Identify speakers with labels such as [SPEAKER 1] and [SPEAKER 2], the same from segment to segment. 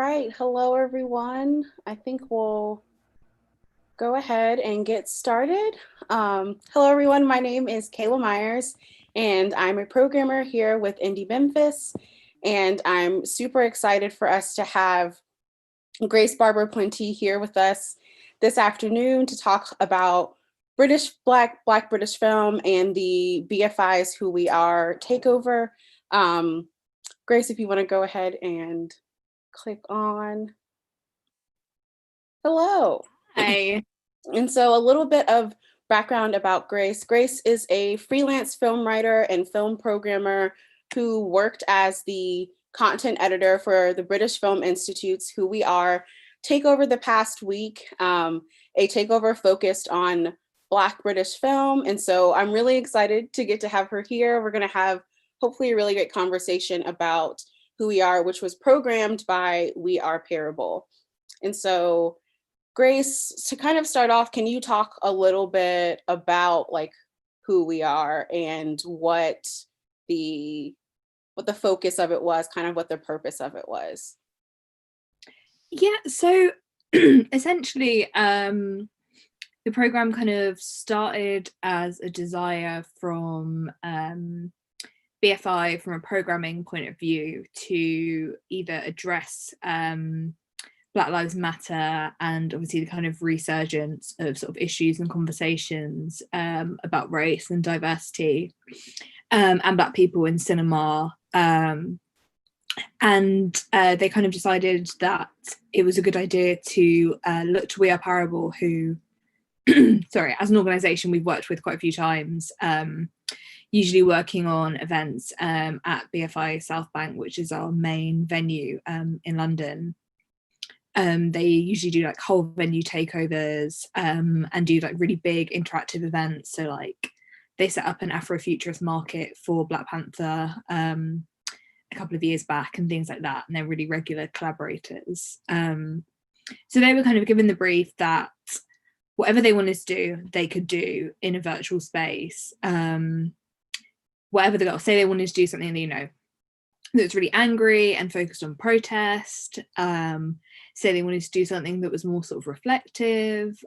[SPEAKER 1] right. Hello, everyone. I think we'll go ahead and get started. Hello, everyone. My name is Kayla Myers, and I'm a programmer here with Indie Memphis. And I'm super excited for us to have Grace Barber-Plentie here with us this afternoon to talk about Black British film and the BFI's Who We Are takeover. Grace, if you want to go ahead and click on hello.
[SPEAKER 2] Hi.
[SPEAKER 1] And so a little bit of background about Grace. Grace is a freelance film writer and film programmer who worked as the content editor for the British Film Institute's Who We Are takeover the past week, a takeover focused on Black British film. And so I'm really excited to get to have her here. We're going to have hopefully a really great conversation about Who We Are, which was programmed by We Are Parable. And so Grace, to kind of start off, can you talk a little bit about like who we are and the what the focus of it was, kind of what the purpose of it was?
[SPEAKER 2] Yeah, so essentially, the program kind of started as a desire from BFI from a programming point of view to either address Black Lives Matter and obviously the kind of resurgence of sort of issues and conversations about race and diversity and Black people in cinema. And they kind of decided that it was a good idea to look to We Are Parable, who, sorry, as an organisation we've worked with quite a few times, usually working on events at BFI South Bank, which is our main venue in London. They usually do like whole venue takeovers and do like really big interactive events. So like they set up an Afrofuturist market for Black Panther a couple of years back and things like that, and they're really regular collaborators. So they were kind of given the brief that whatever they wanted to do, they could do in a virtual space. Whatever they got, say they wanted to do something, you know, that was really angry and focused on protest. Say they wanted to do something that was more sort of reflective.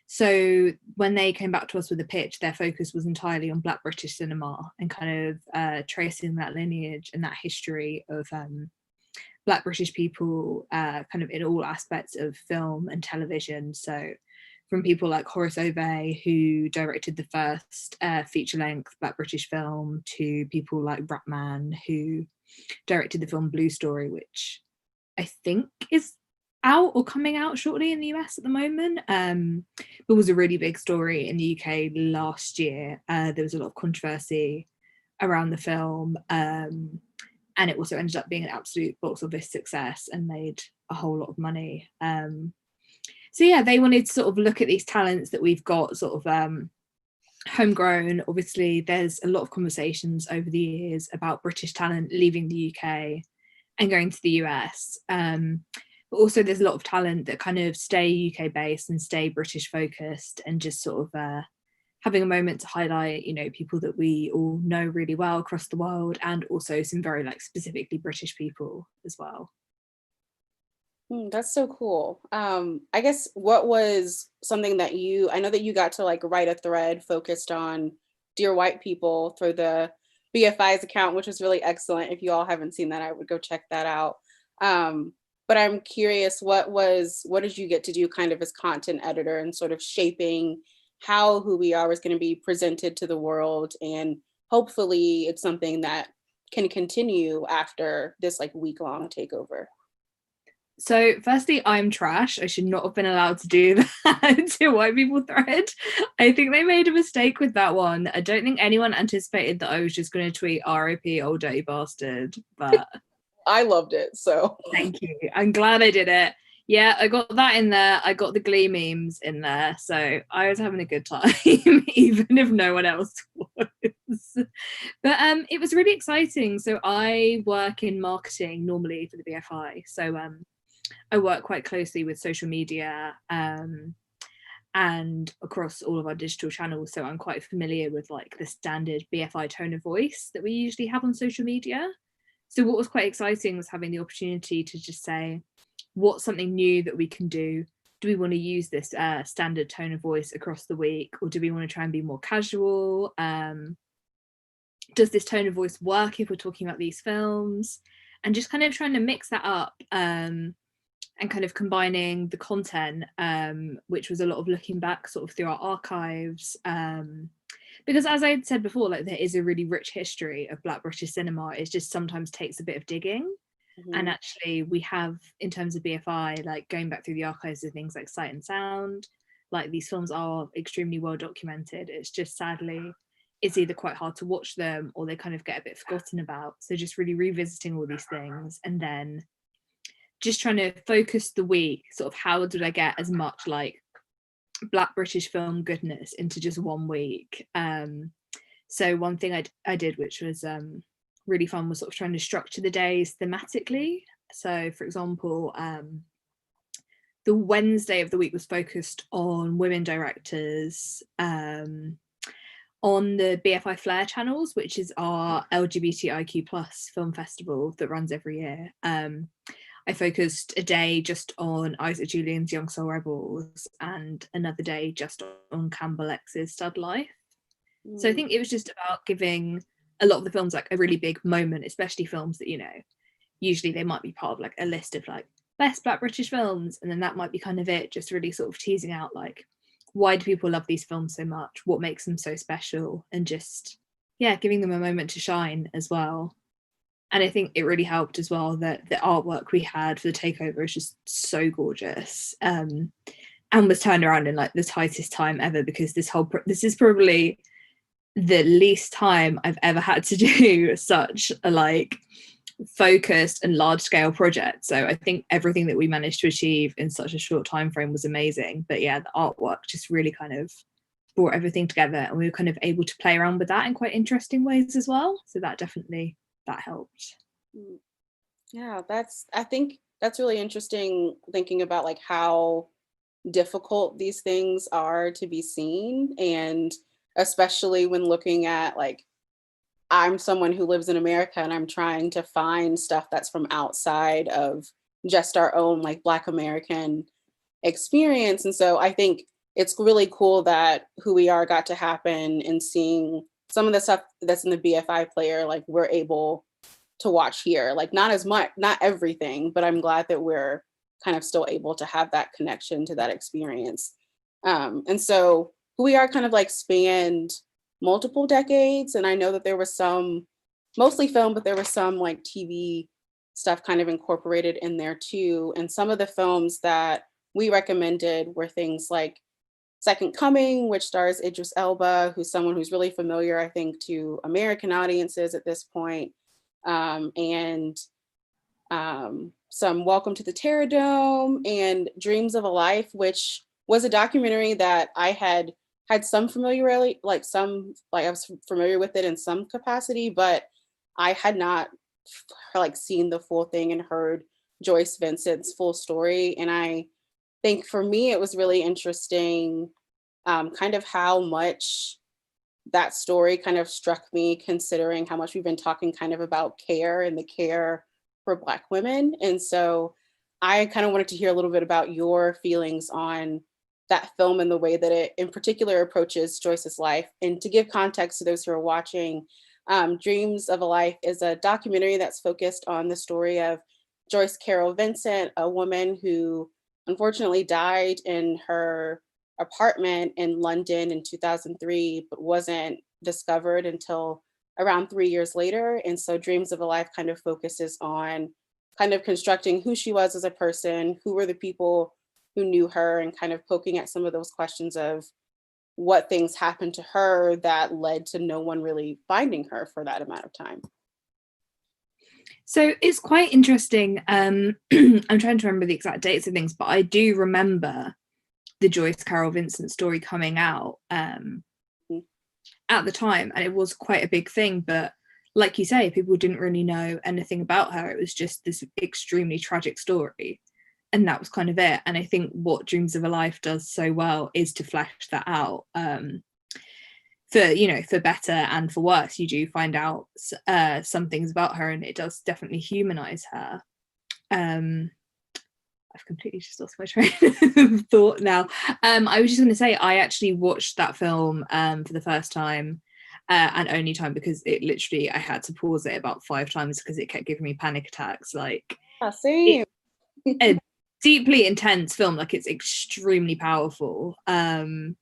[SPEAKER 2] So when they came back to us with a pitch, their focus was entirely on Black British cinema and kind of tracing that lineage and that history of Black British people kind of in all aspects of film and television. So from people like Horace Ove, who directed the first feature-length Black British film, to people like Ratman, who directed the film Blue Story, which I think is out or coming out shortly in the US at the moment, but was a really big story in the UK last year. There was a lot of controversy around the film, and it also ended up being an absolute box office success and made a whole lot of money. So yeah, they wanted to sort of look at these talents that we've got sort of homegrown. Obviously, there's a lot of conversations over the years about British talent leaving the UK and going to the US. But also there's a lot of talent that kind of stay UK based and stay British focused and just sort of having a moment to highlight, you know, people that we all know really well across the world, and also some very like specifically British people as well.
[SPEAKER 1] That's so cool. I guess what was something that I know that you got to like write a thread focused on Dear White People through the BFI's account, which was really excellent. If you all haven't seen that, I would go check that out. But I'm curious, what did you get to do kind of as content editor and sort of shaping how Who We Are was going to be presented to the world, and hopefully it's something that can continue after this like week-long takeover.
[SPEAKER 2] So firstly, I'm trash. I should not have been allowed to do that to White People thread. I think they made a mistake with that one. I don't think anyone anticipated that I was just going to tweet RIP old dirty bastard, but
[SPEAKER 1] I loved it, so
[SPEAKER 2] thank you. I'm glad I did it. Yeah, I got that in there. I got the Glee memes in there. So I was having a good time, even if no one else was. But it was really exciting. So I work in marketing normally for the BFI. So I work quite closely with social media and across all of our digital channels. So I'm quite familiar with like the standard BFI tone of voice that we usually have on social media. So what was quite exciting was having the opportunity to just say, what's something new that we can do? Do we want to use this standard tone of voice across the week, or do we want to try and be more casual? Does this tone of voice work if we're talking about these films? And just kind of trying to mix that up, and kind of combining the content, which was a lot of looking back sort of through our archives, because as I had said before, like, there is a really rich history of Black British cinema. It just sometimes takes a bit of digging. And actually we have, in terms of BFI, like going back through the archives of things like Sight and Sound, like these films are extremely well documented. It's just sadly it's either quite hard to watch them or they kind of get a bit forgotten about. So just really revisiting all these things, and then just trying to focus the week, sort of how did I get as much like Black British film goodness into just 1 week. So one thing I did, which was really fun, was sort of trying to structure the days thematically. So for example, the Wednesday of the week was focused on women directors, on the BFI Flair channels, which is our LGBTIQ plus film festival that runs every year. I focused a day just on Isaac Julian's Young Soul Rebels, and another day just on Campbell X's Stud Life. So I think it was just about giving a lot of the films like a really big moment, especially films that, you know, usually they might be part of like a list of like best Black British films, and then that might be kind of it, just really sort of teasing out like, why do people love these films so much, what makes them so special, and just giving them a moment to shine as well. And I think it really helped as well that the artwork we had for the takeover is just so gorgeous, and was turned around in like the tightest time ever, because this is probably the least time I've ever had to do such a like focused and large scale project. So I think everything that we managed to achieve in such a short time frame was amazing. But the artwork just really kind of brought everything together, and we were kind of able to play around with that in quite interesting ways as well. So that helped.
[SPEAKER 1] Yeah, I think that's really interesting, thinking about like how difficult these things are to be seen, and especially when looking at like, I'm someone who lives in America and I'm trying to find stuff that's from outside of just our own like Black American experience. And so I think it's really cool that Who We Are got to happen, and seeing some of the stuff that's in the BFI player, like we're able to watch here. Like not as much, not everything, but I'm glad that we're kind of still able to have that connection to that experience. And so Who We Are kind of like spanned multiple decades. And I know that there was some, mostly film, but there was some like TV stuff kind of incorporated in there too. And some of the films that we recommended were things like Second Coming, which stars Idris Elba, who's someone who's really familiar, I think, to American audiences at this point. And some Welcome to the Terror Dome and Dreams of a Life, which was a documentary that I had some familiarity, like I was familiar with it in some capacity, but I had not like seen the full thing and heard Joyce Vincent's full story. And I think for me, it was really interesting, kind of how much that story kind of struck me, considering how much we've been talking kind of about care and the care for Black women. And so I kind of wanted to hear a little bit about your feelings on that film and the way that it in particular approaches Joyce's life. And to give context to those who are watching, Dreams of a Life is a documentary that's focused on the story of Joyce Carol Vincent, a woman who unfortunately died in her apartment in London in 2003, but wasn't discovered until around 3 years later. And so Dreams of a Life kind of focuses on kind of constructing who she was as a person, who were the people who knew her, and kind of poking at some of those questions of what things happened to her that led to no one really finding her for that amount of time.
[SPEAKER 2] So it's quite interesting. I'm trying to remember the exact dates of things, but I do remember the Joyce Carol Vincent story coming out at the time, and it was quite a big thing. But like you say, people didn't really know anything about her. It was just this extremely tragic story, and that was kind of it. And I think what Dreams of a Life does so well is to flesh that out. for better and for worse, you do find out some things about her, and it does definitely humanize her. I've completely just lost my train of thought now. I was just going to say, I actually watched that film for the first time and only time because it literally, I had to pause it about 5 times because it kept giving me panic attacks. Like,
[SPEAKER 1] same.
[SPEAKER 2] A deeply intense film, like it's extremely powerful. I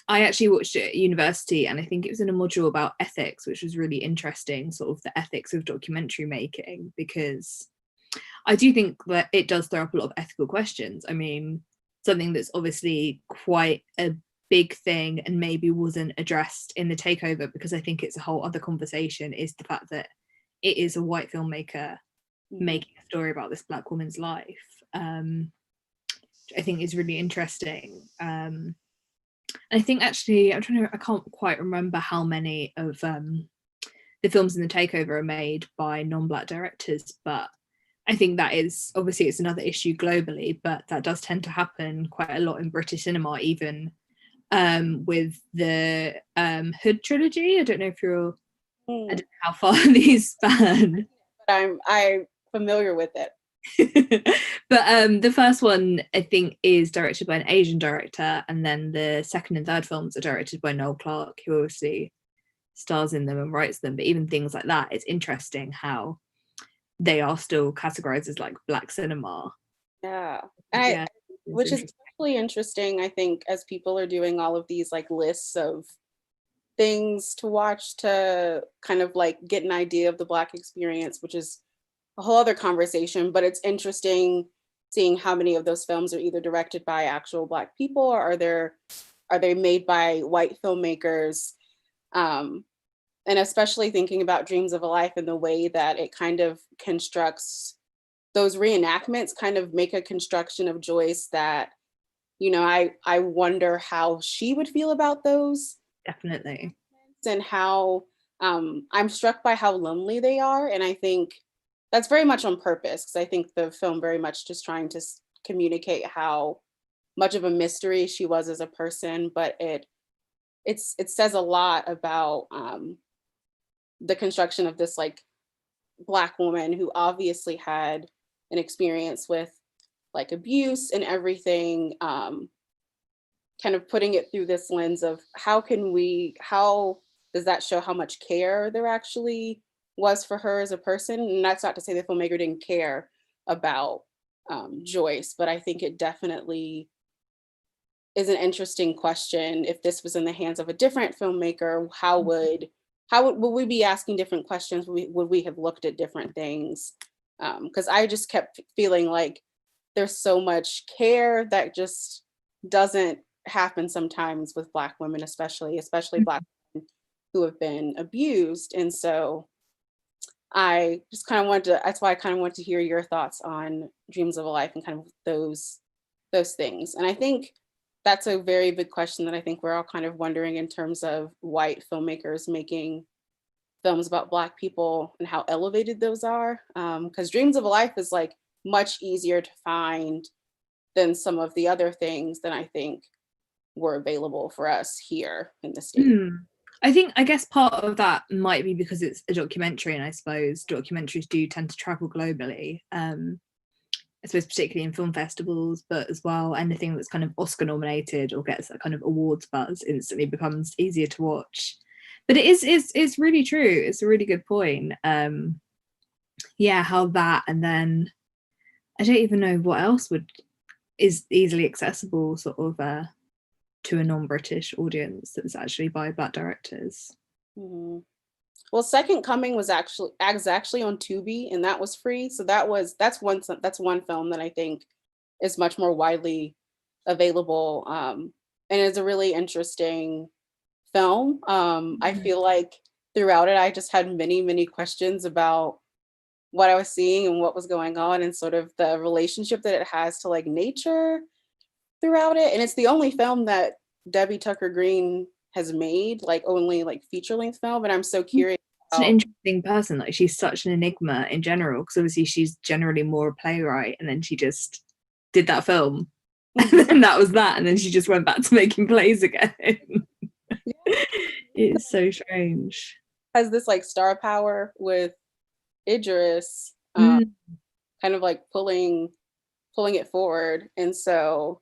[SPEAKER 2] actually watched it at university, and I think it was in a module about ethics, which was really interesting, sort of the ethics of documentary making, because I do think that it does throw up a lot of ethical questions. I mean, something that's obviously quite a big thing and maybe wasn't addressed in the takeover, because I think it's a whole other conversation, is the fact that it is a white filmmaker making a story about this Black woman's life. I think is really interesting. I think actually, I can't quite remember how many of the films in the takeover are made by non-Black directors, but I think that is, obviously it's another issue globally, but that does tend to happen quite a lot in British cinema, even with the Hood trilogy. I don't know if you're, I don't know how far these span.
[SPEAKER 1] But I'm familiar with it.
[SPEAKER 2] But the first one, I think, is directed by an Asian director, and then the second and third films are directed by Noel Clarke, who obviously stars in them and writes them. But even things like that, it's interesting how they are still categorized as like Black cinema.
[SPEAKER 1] Yeah, which is especially interesting, I think, as people are doing all of these like lists of things to watch to kind of like get an idea of the Black experience, which is a whole other conversation. But it's interesting seeing how many of those films are either directed by actual Black people, or are they made by white filmmakers. And especially thinking about Dreams of a Life and the way that it kind of constructs those reenactments, kind of make a construction of Joyce that, you know, I wonder how she would feel about those.
[SPEAKER 2] Definitely.
[SPEAKER 1] And how I'm struck by how lonely they are. And I think that's very much on purpose, because I think the film very much just trying to communicate how much of a mystery she was as a person, but it says a lot about the construction of this like Black woman who obviously had an experience with like abuse and everything, kind of putting it through this lens of how does that show how much care there actually was for her as a person. And that's not to say the filmmaker didn't care about Joyce, but I think it definitely is an interesting question. If this was in the hands of a different filmmaker, how would we be asking different questions? Would we have looked at different things? Because I just kept feeling like there's so much care that just doesn't happen sometimes with Black women, especially Black women who have been abused. And so I just kind of that's why I kind of want to hear your thoughts on Dreams of a Life and kind of those things. And I think that's a very big question that I think we're all kind of wondering in terms of white filmmakers making films about Black people and how elevated those are. Because Dreams of a Life is like much easier to find than some of the other things that I think were available for us here in the States.
[SPEAKER 2] I guess part of that might be because it's a documentary, and I suppose documentaries do tend to travel globally. I suppose particularly in film festivals, but as well anything that's kind of Oscar nominated or gets that kind of awards buzz instantly becomes easier to watch. But it's really true. It's a really good point. How that, and then I don't even know what else is easily accessible sort of to a non-British audience that's actually by Black directors.
[SPEAKER 1] Mm-hmm. Well, Second Coming was actually on Tubi, and that was free. So that's one film that I think is much more widely available, and is a really interesting film. I feel like throughout it, I just had many questions about what I was seeing and what was going on, and sort of the relationship that it has to like nature throughout it. And it's the only film that Debbie Tucker Green has made, like only like feature-length film. And I'm so curious.
[SPEAKER 2] She's an interesting person. Like, she's such an enigma in general, because obviously she's generally more a playwright, and then she just did that film and that was that, and then she just went back to making plays again. It is so strange.
[SPEAKER 1] Has this like star power with Idris,
[SPEAKER 2] Mm.
[SPEAKER 1] kind of like pulling it forward. And so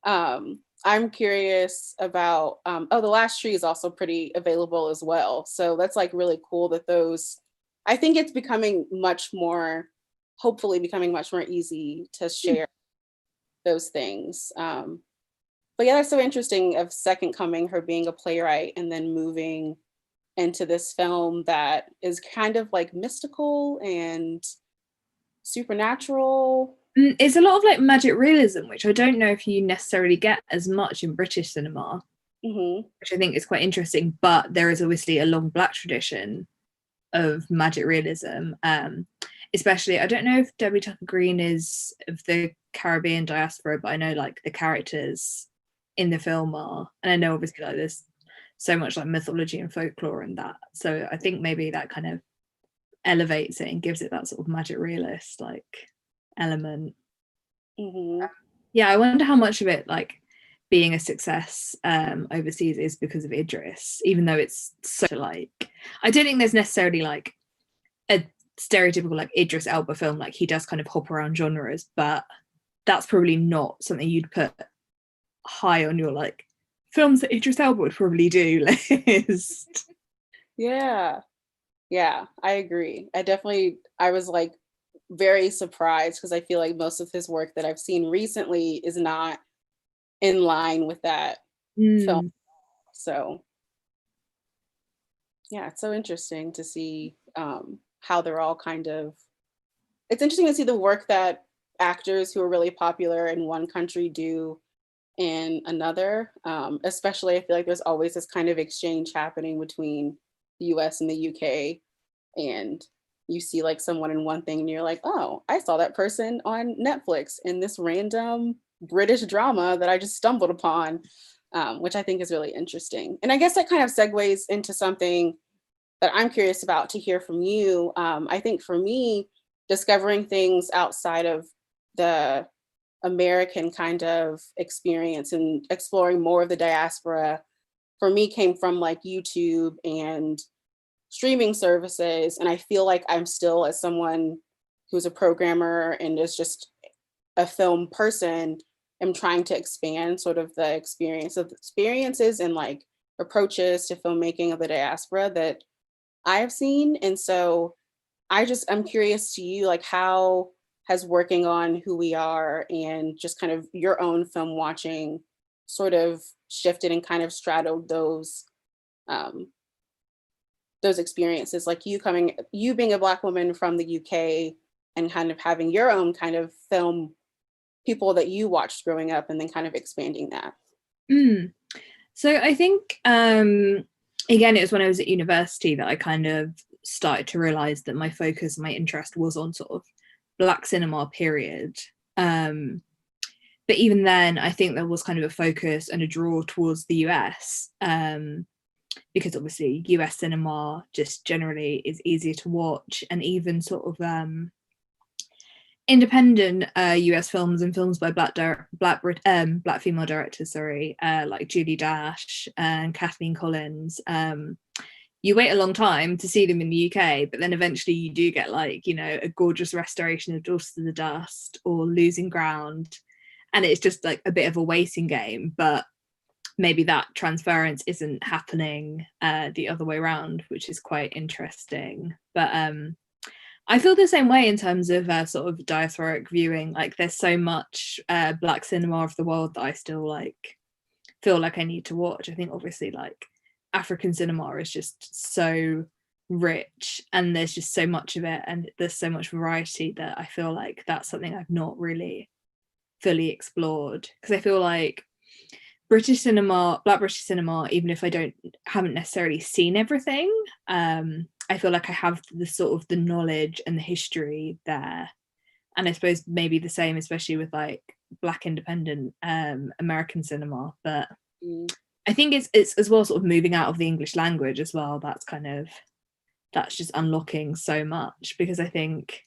[SPEAKER 1] I'm curious about the last tree is also pretty available as well. So that's like really cool that those, I think it's becoming much more, hopefully becoming much more easy to share those things. But yeah, that's so interesting of Second Coming, her being a playwright and then moving into this film that is kind of like mystical and supernatural.
[SPEAKER 2] It's a lot of like magic realism, which I don't know if you necessarily get as much in British cinema, which I think is quite interesting. But there is obviously a long Black tradition of magic realism. Especially, I don't know if Debbie Tucker Green is of the Caribbean diaspora, but I know like the characters in the film are, and I know obviously like there's so much like mythology and folklore in that. So I think maybe that kind of elevates it and gives it that sort of magic realist like element. Yeah, I wonder how much of it like being a success overseas is because of Idris, even though it's so like, I don't think there's necessarily like a stereotypical like Idris Elba film, like he does kind of hop around genres, but that's probably not something you'd put high on your like films that Idris Elba would probably do list.
[SPEAKER 1] Yeah, I agree. I was like very surprised because I feel like most of his work that I've seen recently is not in line with that film. So yeah, it's so interesting to see how they're all kind of, it's interesting to see the work that actors who are really popular in one country do in another. Especially, I feel like there's always this kind of exchange happening between the US and the UK. And you see like someone in one thing and you're like, oh, I saw that person on Netflix in this random British drama that I just stumbled upon, which I think is really interesting. And I guess that kind of segues into something that I'm curious about to hear from you. I think for me, discovering things outside of the American kind of experience and exploring more of the diaspora for me came from like YouTube and streaming services. And I feel like I'm still, as someone who's a programmer and is just a film person, am trying to expand sort of the experiences and like approaches to filmmaking of the diaspora that I have seen. And so I'm curious to you, like how has working on Who We Are and just kind of your own film watching sort of shifted and kind of straddled those experiences, like you being a Black woman from the UK and kind of having your own kind of film people that you watched growing up and then kind of expanding that.
[SPEAKER 2] So I think again, it was when I was at university that I kind of started to realize that my focus, my interest was on sort of Black cinema period. But even then, I think there was kind of a focus and a draw towards the US, because obviously US cinema just generally is easier to watch, and even sort of independent US films and films by Black female directors, like Julie Dash and Kathleen Collins. You wait a long time to see them in the UK, but then eventually you do get like, you know, a gorgeous restoration of Daughters of the Dust or Losing Ground. And it's just like a bit of a waiting game, but maybe that transference isn't happening the other way around, which is quite interesting. But I feel the same way in terms of sort of diasporic viewing. Like there's so much Black cinema of the world that I still like feel like I need to watch. I think obviously like African cinema is just so rich and there's just so much of it and there's so much variety that I feel like that's something I've not really fully explored, because I feel like British cinema, Black British cinema, even if I haven't necessarily seen everything, I feel like I have the sort of the knowledge and the history there. And I suppose maybe the same, especially with like Black independent American cinema. But I think it's as well sort of moving out of the English language as well. That's just unlocking so much, because I think,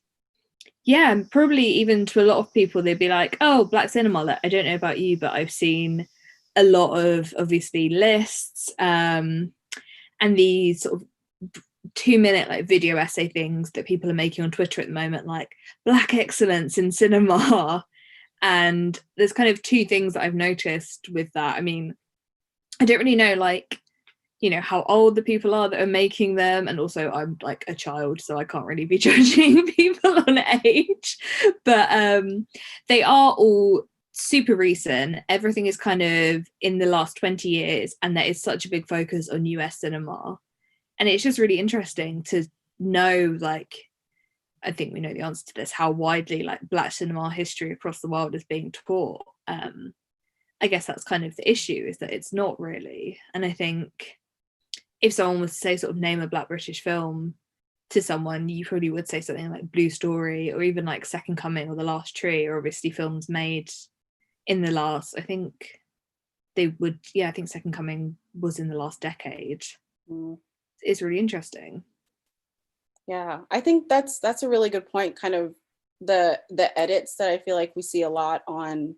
[SPEAKER 2] yeah, probably even to a lot of people, they'd be like, oh, Black cinema, like, I don't know about you, but I've seen a lot of obviously lists, and these sort of 2-minute like video essay things that people are making on Twitter at the moment, like Black excellence in cinema. And there's kind of two things that I've noticed with that. I mean, I don't really know, like, you know, how old the people are that are making them, and also I'm like a child, so I can't really be judging people on age, but they are all super recent. Everything is kind of in the last 20 years, and there is such a big focus on US cinema, and it's just really interesting to know, like, I think we know the answer to this, how widely like Black cinema history across the world is being taught. I guess that's kind of the issue, is that it's not really. And I think if someone was to say, sort of name a Black British film to someone, you probably would say something like Blue Story, or even like Second Coming or The Last Tree, or obviously films made in the last, I think they would, yeah, I think Second Coming was in the last decade. It's really interesting.
[SPEAKER 1] Yeah, I think that's a really good point. Kind of the edits that I feel like we see a lot on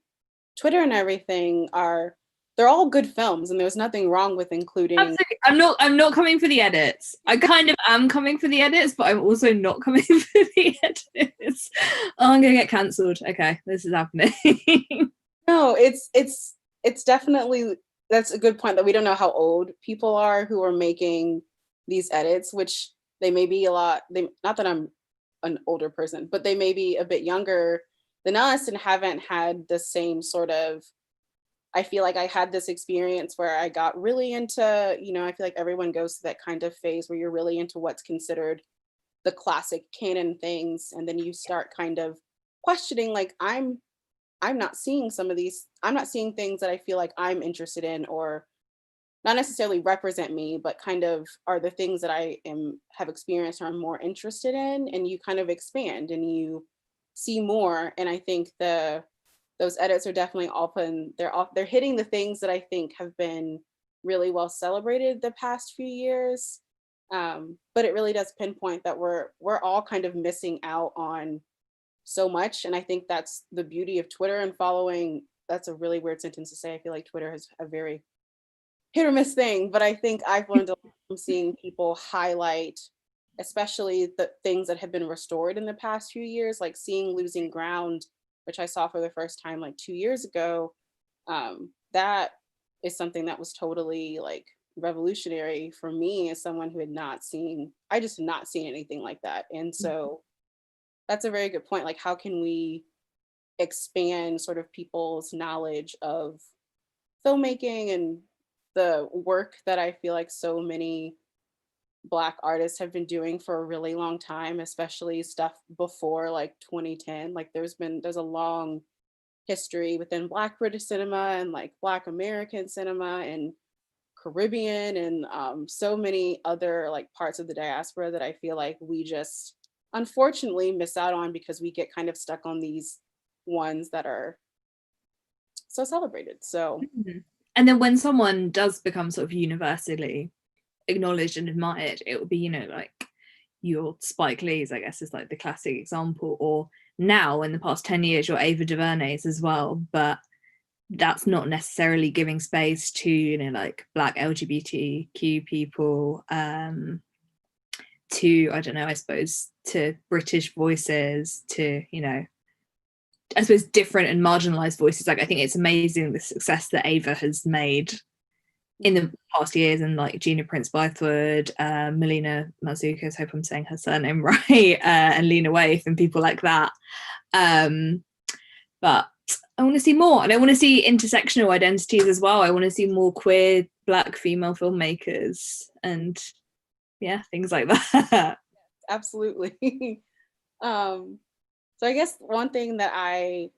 [SPEAKER 1] Twitter and everything they're all good films, and there's nothing wrong with including.
[SPEAKER 2] Absolutely. I'm not coming for the edits. I kind of am coming for the edits, but I'm also not coming for the edits. Oh, I'm gonna get cancelled. Okay, this is happening.
[SPEAKER 1] No, it's definitely, that's a good point, that we don't know how old people are who are making these edits, which they may be not that I'm an older person, but they may be a bit younger than us and haven't had the same sort of, I feel like I had this experience where I got really into, you know, I feel like everyone goes through that kind of phase where you're really into what's considered the classic canon things, and then you start kind of questioning, like, I'm not seeing I'm not seeing things that I feel like I'm interested in, or not necessarily represent me, but kind of are the things that have experienced or I'm more interested in. And you kind of expand and you see more. And I think those edits are definitely often, they're hitting the things that I think have been really well celebrated the past few years. But it really does pinpoint that we're all kind of missing out on so much. And I think that's the beauty of Twitter and following. That's a really weird sentence to say. I feel like Twitter has a very hit or miss thing, but I think I've learned a lot from seeing people highlight, especially the things that have been restored in the past few years, like seeing Losing Ground, which I saw for the first time like 2 years ago. That is something that was totally like revolutionary for me as someone who I just had not seen anything like that. And so that's a very good point. Like, how can we expand sort of people's knowledge of filmmaking and the work that I feel like so many Black artists have been doing for a really long time, especially stuff before like 2010. Like there's a long history within Black British cinema and like Black American cinema and Caribbean and so many other like parts of the diaspora that I feel like we just unfortunately miss out on because we get kind of stuck on these ones that are so celebrated. So
[SPEAKER 2] and then when someone does become sort of universally acknowledged and admired, it will be, you know, like your Spike Lee's, I guess, is like the classic example, or now in the past 10 years your Ava DuVernay's as well. But that's not necessarily giving space to, you know, like Black LGBTQ people, to, I don't know, I suppose to British voices, to, you know, I suppose different and marginalized voices. Like I think it's amazing the success that Ava has made in the past years, and like Gina Prince Bythewood, Melina Marzoukas, hope I'm saying her surname right, and Lena Waithe and people like that. But I want to see more, and I want to see intersectional identities as well. I want to see more queer Black female filmmakers and things like that.
[SPEAKER 1] Absolutely. So I guess one thing that I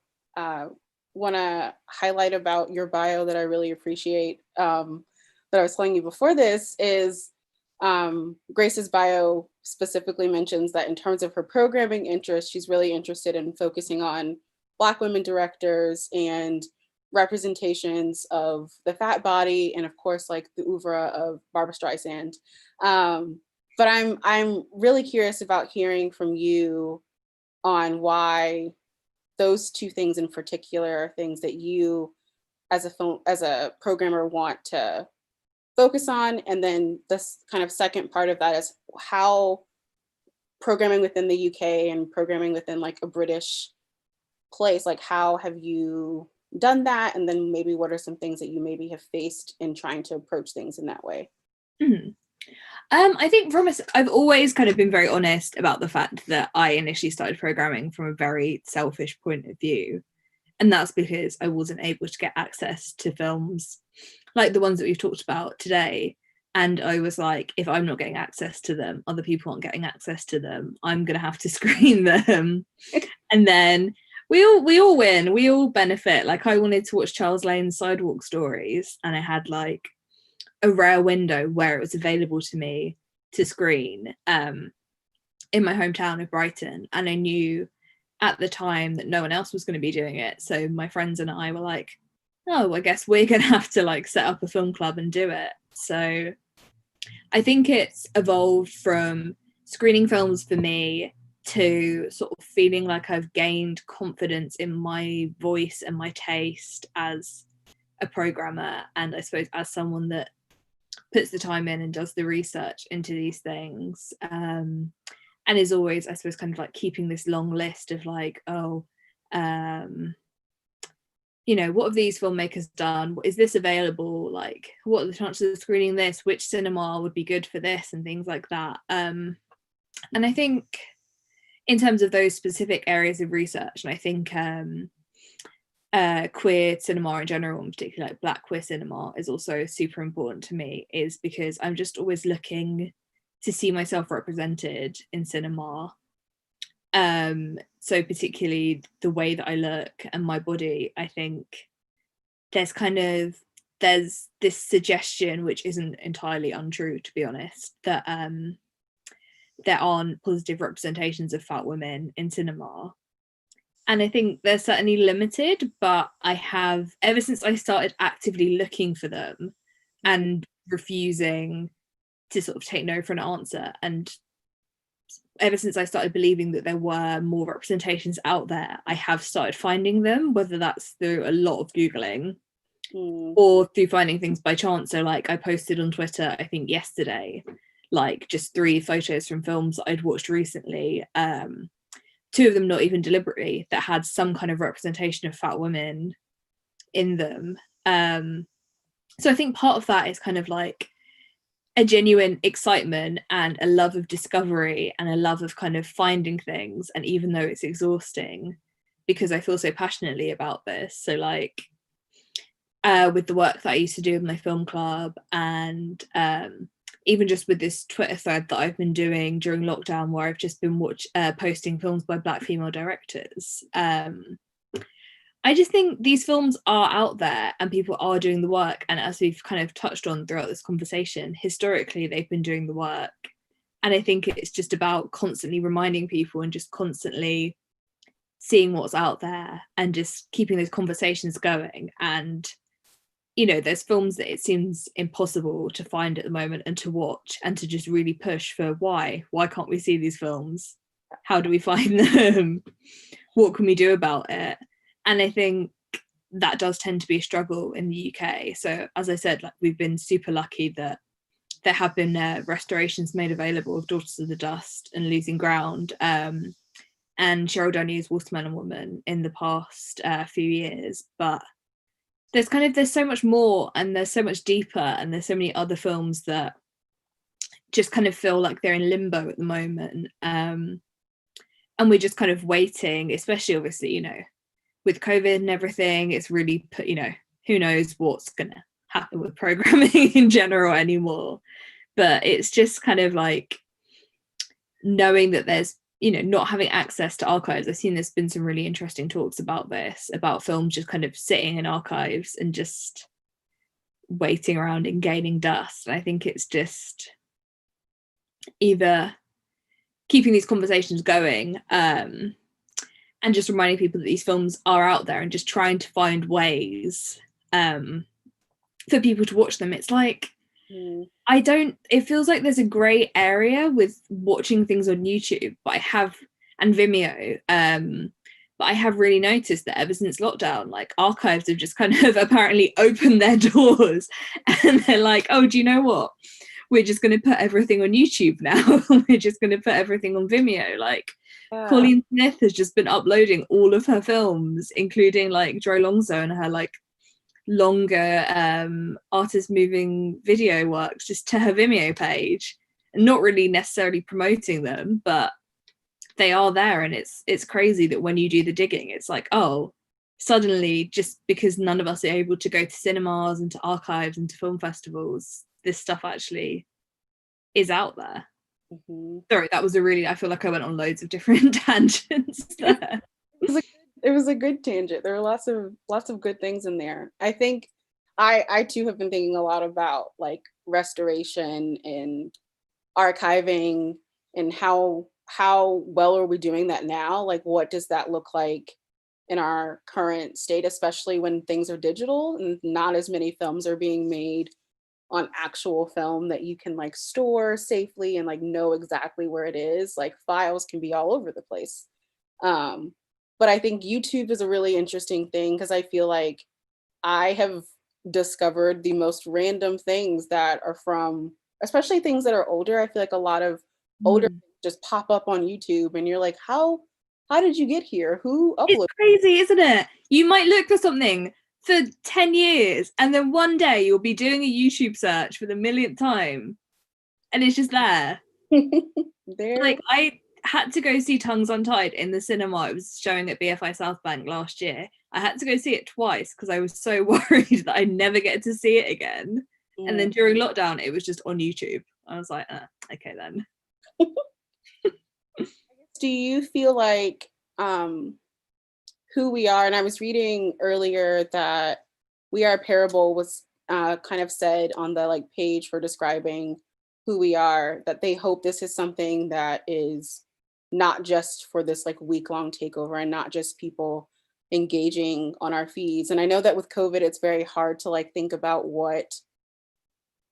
[SPEAKER 1] want to highlight about your bio that I really appreciate, that I was telling you before this, is Grace's bio specifically mentions that in terms of her programming interest, she's really interested in focusing on Black women directors and representations of the fat body, and of course, like the oeuvre of Barbra Streisand. But I'm really curious about hearing from you on why those two things in particular are things that you as a programmer want to focus on? And then this kind of second part of that is how programming within the UK and programming within like a British place, like how have you done that? And then maybe what are some things that you maybe have faced in trying to approach things in that way?
[SPEAKER 2] Mm-hmm. I think I've always kind of been very honest about the fact that I initially started programming from a very selfish point of view. And that's because I wasn't able to get access to films like the ones that we've talked about today. And I was like, if I'm not getting access to them, other people aren't getting access to them. I'm going to have to screen them. And then we all win. We all benefit. Like, I wanted to watch Charles Lane's Sidewalk Stories, and I had like a rare window where it was available to me to screen in my hometown of Brighton. And I knew at the time that no one else was going to be doing it. So my friends and I were like, oh, I guess we're going to have to like set up a film club and do it. So I think it's evolved from screening films for me to sort of feeling like I've gained confidence in my voice and my taste as a programmer, and I suppose as someone that puts the time in and does the research into these things, and is always, I suppose, kind of like keeping this long list of like, you know, what have these filmmakers done? Is this available? Like, what are the chances of screening this? Which cinema would be good for this? And things like that. And I think in terms of those specific areas of research, and I think queer cinema in general, and particularly like Black queer cinema, is also super important to me, is because I'm just always looking to see myself represented in cinema. So particularly the way that I look and my body, I think there's this suggestion, which isn't entirely untrue, to be honest, that there aren't positive representations of fat women in cinema. And I think they're certainly limited, but I have, ever since I started actively looking for them and refusing to sort of take no for an answer, and ever since I started believing that there were more representations out there, I have started finding them, whether that's through a lot of Googling or through finding things by chance. So like, I posted on Twitter, I think yesterday, like just 3 photos from films that I'd watched recently, 2 of them not even deliberately, that had some kind of representation of fat women in them. So I think part of that is kind of like a genuine excitement and a love of discovery and a love of kind of finding things. And even though it's exhausting, because I feel so passionately about this. So like with the work that I used to do with my film club, and even just with this Twitter thread that I've been doing during lockdown, where I've just been posting films by Black female directors. I just think these films are out there and people are doing the work. And as we've kind of touched on throughout this conversation, historically, they've been doing the work. And I think it's just about constantly reminding people and just constantly seeing what's out there and just keeping those conversations going. And, you know, there's films that it seems impossible to find at the moment and to watch, and to just really push for why can't we see these films? How do we find them? What can we do about it? And I think that does tend to be a struggle in the UK. So as I said, like, we've been super lucky that there have been restorations made available of Daughters of the Dust and Losing Ground, and Cheryl Dunye's Watermelon Woman in the past few years. But there's so much more, and there's so much deeper, and there's so many other films that just kind of feel like they're in limbo at the moment. And we're just kind of waiting, especially obviously, you know, with COVID and everything, it's really put, you know, who knows what's going to happen with programming in general anymore. But it's just kind of like knowing that there's, you know, not having access to archives. I've seen there's been some really interesting talks about this, about films just kind of sitting in archives and just waiting around and gaining dust. And I think it's just either keeping these conversations going, and just reminding people that these films are out there and just trying to find ways for people to watch them. It's like, it feels like there's a grey area with watching things on YouTube, but and Vimeo, But I have really noticed that ever since lockdown, like archives have just kind of apparently opened their doors, and they're like, oh, do you know what? We're just going to put everything on YouTube now. We're just going to put everything on Vimeo. Like Pauline Smith has just been uploading all of her films, including like Joy Longzo and her like longer artist moving video works, just to her Vimeo page, and not really necessarily promoting them, but they are there. And it's crazy that when you do the digging, it's like, oh, suddenly, just because none of us are able to go to cinemas and to archives and to film festivals, this stuff actually is out there. Sorry, that was I feel like I went on loads of different tangents there.
[SPEAKER 1] It was a good tangent. There were lots of good things in there. I think I too have been thinking a lot about like restoration and archiving, and how well are we doing that now? Like, what does that look like in our current state, especially when things are digital and not as many films are being made on actual film that you can like store safely and like know exactly where it is. Like files can be all over the place. But I think YouTube is a really interesting thing, because I feel like I have discovered the most random things that are from, especially things that are older. I feel like a lot of older things just pop up on YouTube and you're like, how did you get here? Who uploaded?
[SPEAKER 2] It's crazy, isn't it? You might look for something for 10 years and then one day you'll be doing a YouTube search for the millionth time and it's just there. Like, I had to go see Tongues Untied in the cinema. It was showing at BFI South Bank last year. I had to go see it twice because I was so worried that I'd never get to see it again. And then during lockdown, it was just on YouTube. I was like, okay then.
[SPEAKER 1] Do you feel like who we are, and I was reading earlier that We Are a Parable was kind of said on the like page for describing who we are, that they hope this is something that is not just for this like week-long takeover and not just people engaging on our feeds. And I know that with COVID, it's very hard to like think about what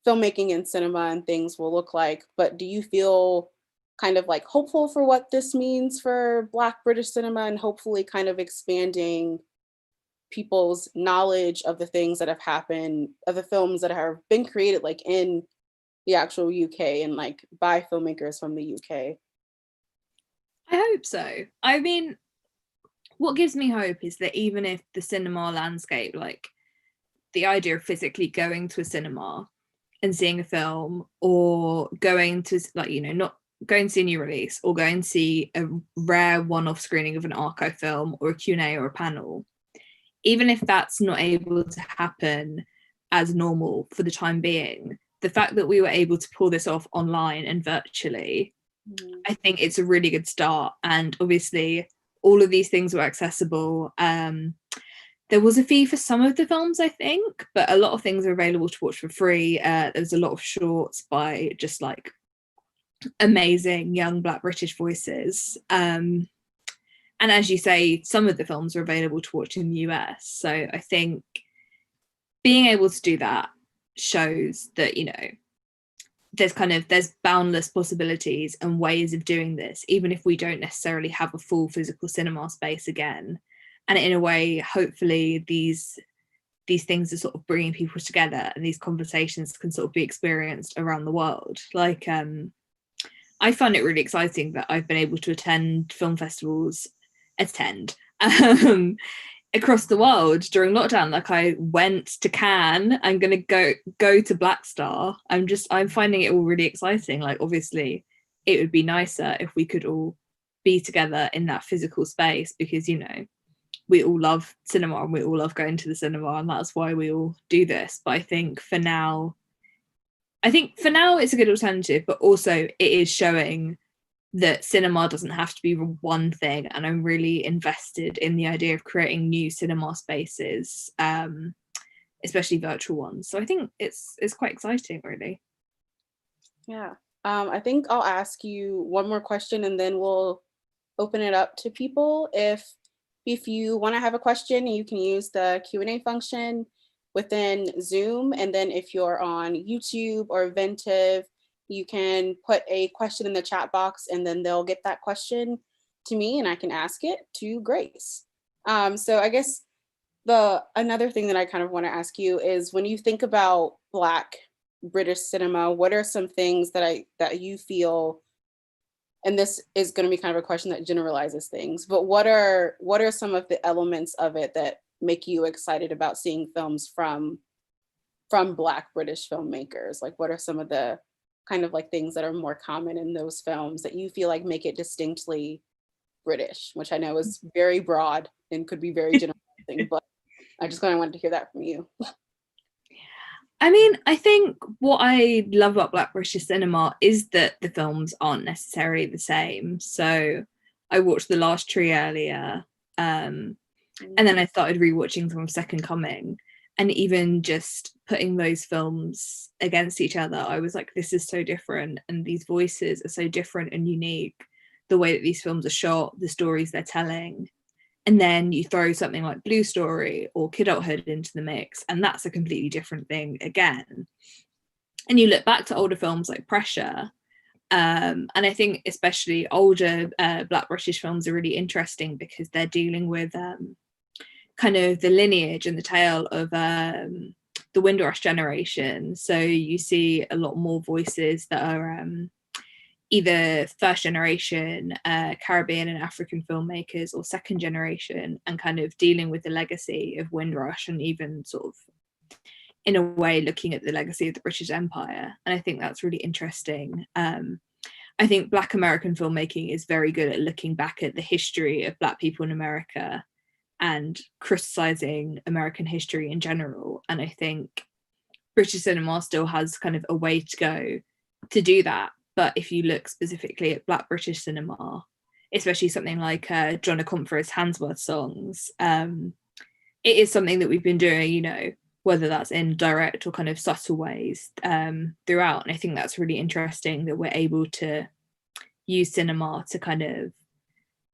[SPEAKER 1] filmmaking and cinema and things will look like. But do you feel kind of like hopeful for what this means for Black British cinema, and hopefully kind of expanding people's knowledge of the things that have happened, of the films that have been created like in the actual UK and like by filmmakers from the UK?
[SPEAKER 2] I hope so. I mean, what gives me hope is that even if the cinema landscape, like the idea of physically going to a cinema and seeing a film, or going to like, you know, not going to see a new release, or going to see a rare one-off screening of an archive film or a Q&A or a panel, even if that's not able to happen as normal for the time being, the fact that we were able to pull this off online and virtually, I think it's a really good start. And obviously all of these things were accessible. There was a fee for some of the films, I think, but a lot of things are available to watch for free. There's a lot of shorts by just like amazing young Black British voices. And as you say, some of the films are available to watch in the US. So I think being able to do that shows that, you know, there's boundless possibilities and ways of doing this, even if we don't necessarily have a full physical cinema space again. And in a way, hopefully these things are sort of bringing people together, and these conversations can sort of be experienced around the world. Like, I find it really exciting that I've been able to attend film festivals, across the world during lockdown. Like, I went to Cannes. I'm gonna go to Black Star. I'm finding it all really exciting. Like, obviously it would be nicer if we could all be together in that physical space, because, you know, we all love cinema and we all love going to the cinema, and that's why we all do this. But I think for now it's a good alternative, but also it is showing that cinema doesn't have to be one thing. And I'm really invested in the idea of creating new cinema spaces, especially virtual ones. So I think it's quite exciting, really.
[SPEAKER 1] Yeah. I think I'll ask you one more question and then we'll open it up to people. If you want to have a question, you can use the Q&A function within Zoom. And then if you're on YouTube or Ventive, you can put a question in the chat box and then they'll get that question to me, and I can ask it to Grace. So I guess another thing that I kind of want to ask you is, when you think about Black British cinema, what are some things that you feel, and this is going to be kind of a question that generalizes things, but what are some of the elements of it that make you excited about seeing films from Black British filmmakers? Like, what are some of the kind of like things that are more common in those films that you feel like make it distinctly British, which I know is very broad and could be very generalizing, but I just kind of wanted to hear that from you.
[SPEAKER 2] I mean, I think what I love about Black British cinema is that the films aren't necessarily the same. So I watched The Last Tree earlier, and then I started rewatching some of Second Coming, and even just putting those films against each other, I was like, this is so different, and these voices are so different and unique. The way that these films are shot, the stories they're telling. And then you throw something like Blue Story or Kidulthood into the mix, and that's a completely different thing again. And you look back to older films like Pressure, and I think especially older Black British films are really interesting because they're dealing with kind of the lineage and the tale of the Windrush generation. So you see a lot more voices that are either first generation Caribbean and African filmmakers, or second generation, and kind of dealing with the legacy of Windrush, and even sort of in a way looking at the legacy of the British Empire. And I think that's really interesting. I think Black American filmmaking is very good at looking back at the history of Black people in America and criticizing American history in general. And I think British cinema still has kind of a way to go to do that. But if you look specifically at Black British cinema, especially something like John Aconfer's Handsworth songs, it is something that we've been doing, you know, whether that's in direct or kind of subtle ways throughout. And I think that's really interesting that we're able to use cinema to kind of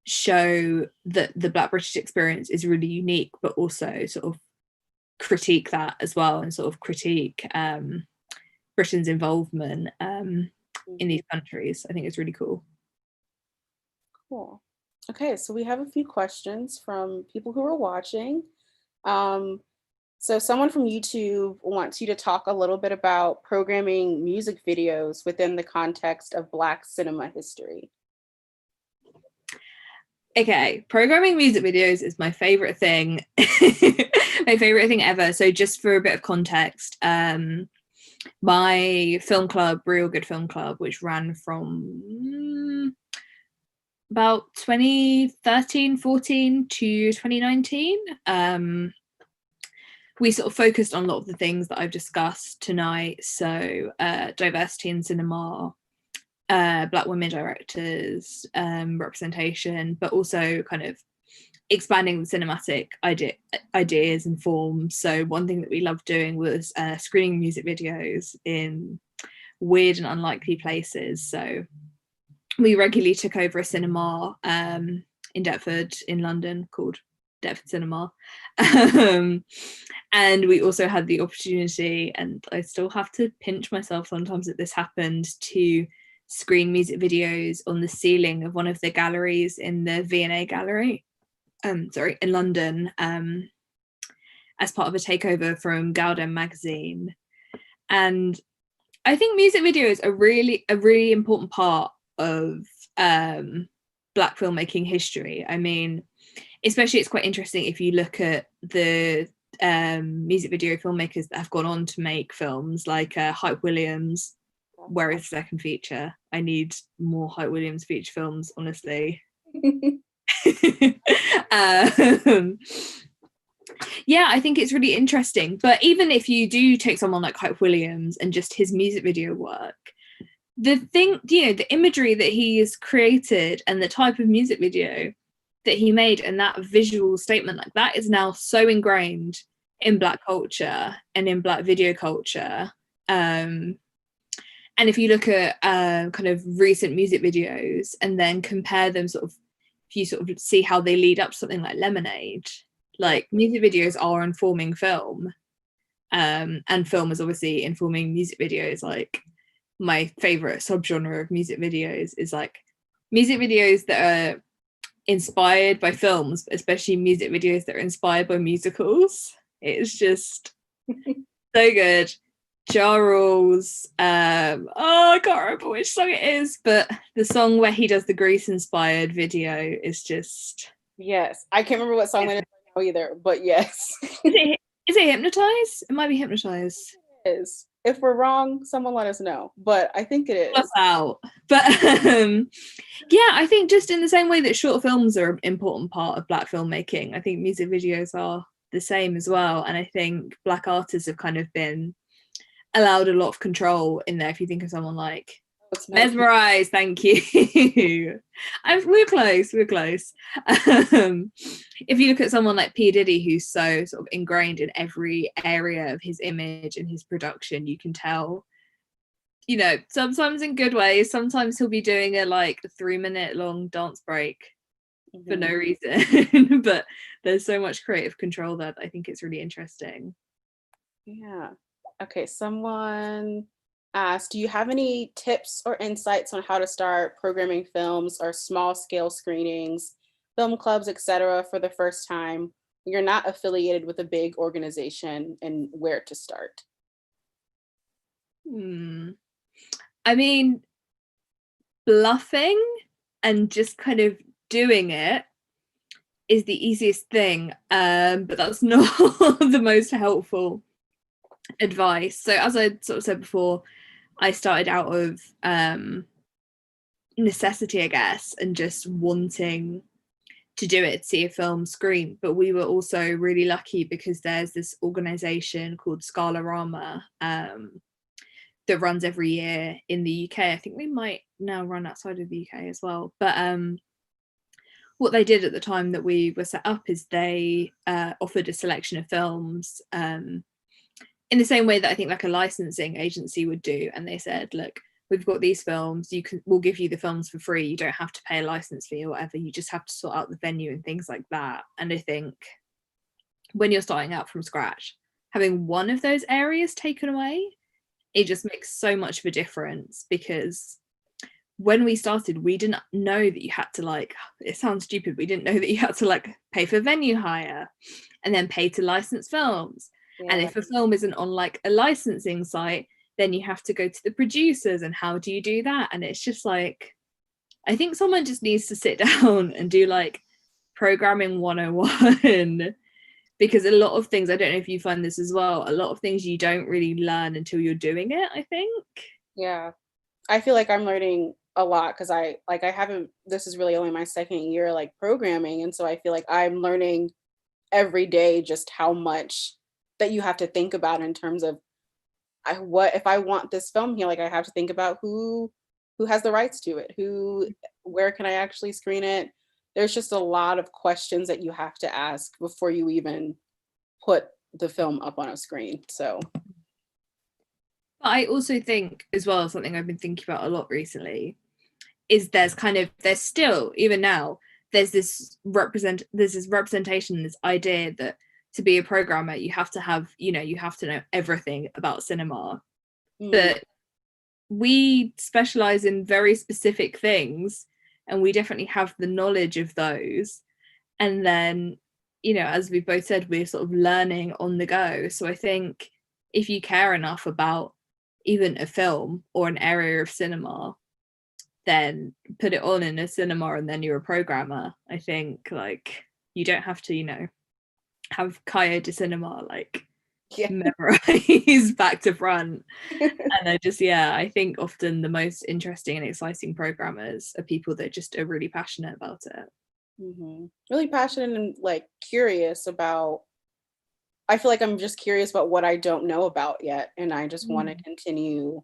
[SPEAKER 2] show that the Black British experience is really unique, but also sort of critique that as well, and sort of critique Britain's involvement in these countries. I think it's really cool.
[SPEAKER 1] Cool. Okay, so we have a few questions from people who are watching. So someone from YouTube wants you to talk a little bit about programming music videos within the context of Black cinema history.
[SPEAKER 2] Okay, programming music videos is my favorite thing. My favorite thing ever. So just for a bit of context, my film club, Real Good Film Club, which ran from about 2013-14 to 2019, we sort of focused on a lot of the things that I've discussed tonight. So diversity in cinema, Black women directors, representation, but also kind of expanding the cinematic ideas and forms. So one thing that we loved doing was screening music videos in weird and unlikely places. So we regularly took over a cinema in Deptford in London called Deptford Cinema. And we also had the opportunity, and I still have to pinch myself sometimes that this happened, to screen music videos on the ceiling of one of the galleries in the V&A gallery, in London, as part of a takeover from Gaudem magazine. And I think music videos are really a really important part of Black filmmaking history. I mean, especially it's quite interesting if you look at the music video filmmakers that have gone on to make films like Hype Williams, where is the second feature? I need more Hype Williams feature films, honestly. Yeah, I think it's really interesting. But even if you do take someone like Hype Williams and just his music video work, the thing, you know, the imagery that he has created and the type of music video that he made and that visual statement, like that is now so ingrained in Black culture and in Black video culture. And if you look at kind of recent music videos and then compare them sort of, if you sort of see how they lead up to something like Lemonade, like music videos are informing film, and film is obviously informing music videos. Like my favorite subgenre of music videos is like music videos that are inspired by films, especially music videos that are inspired by musicals. It's just so good. Ja Rule's I can't remember which song it is, but the song where he does the Grease inspired video is just,
[SPEAKER 1] yes, I can't remember what song that is right now either, but yes.
[SPEAKER 2] is it Hypnotize? It might be Hypnotize.
[SPEAKER 1] It is. If we're wrong, someone let us know, but I think it is.
[SPEAKER 2] Out. But yeah, I think just in the same way that short films are an important part of Black filmmaking, I think music videos are the same as well. And I think Black artists have kind of been allowed a lot of control in there. If you think of someone like Mesmerize, thank you. We're close. If you look at someone like P. Diddy, who's so sort of ingrained in every area of his image and his production, you can tell, you know, sometimes in good ways, sometimes he'll be doing a 3-minute long dance break for no reason. But there's so much creative control that I think it's really interesting.
[SPEAKER 1] Yeah. Okay, someone asked, do you have any tips or insights on how to start programming films or small scale screenings, film clubs, etc. for the first time when you're not affiliated with a big organization, and where to start?
[SPEAKER 2] I mean, bluffing and just kind of doing it is the easiest thing, but that's not the most helpful advice. So as I sort of said before, I started out of necessity, I guess, and just wanting to do it, see a film screen. But we were also really lucky because there's this organization called Scalarama that runs every year in the UK. I think they might now run outside of the UK as well. But what they did at the time that we were set up is they offered a selection of films in the same way that I think like a licensing agency would do. And they said, look, we've got these films, we'll give you the films for free. You don't have to pay a license fee or whatever. You just have to sort out the venue and things like that. And I think when you're starting out from scratch, having one of those areas taken away, it just makes so much of a difference. Because when we started, we didn't know that you had to it sounds stupid, we didn't know that you had to pay for venue hire and then pay to license films. Yeah. And if a film isn't on a licensing site, then you have to go to the producers, and how do you do that? And it's just I think someone just needs to sit down and do programming 101, because a lot of things, I don't know if you find this as well, a lot of things you don't really learn until you're doing it, I think.
[SPEAKER 1] Yeah, I feel like I'm learning a lot because I haven't, this is really only my second year programming, and so I feel like I'm learning every day just how much that you have to think about in terms of what if I want this film here, I have to think about who has the rights to it, where can I actually screen it. There's just a lot of questions that you have to ask before you even put the film up on a screen. So
[SPEAKER 2] I also think as well, something I've been thinking about a lot recently is there's still, even now, there's this representation, this idea that to be a programmer, you have to have, you have to know everything about cinema. But we specialize in very specific things, and we definitely have the knowledge of those. And then, as we both said, we're sort of learning on the go. So I think if you care enough about even a film or an area of cinema, then put it on in a cinema, and then you're a programmer. I think you don't have to, have Cahiers de Cinema memorized back to front. And I think often the most interesting and exciting programmers are people that just are really passionate about it.
[SPEAKER 1] Really passionate and curious about, I feel like I'm just curious about what I don't know about yet, and I just want to continue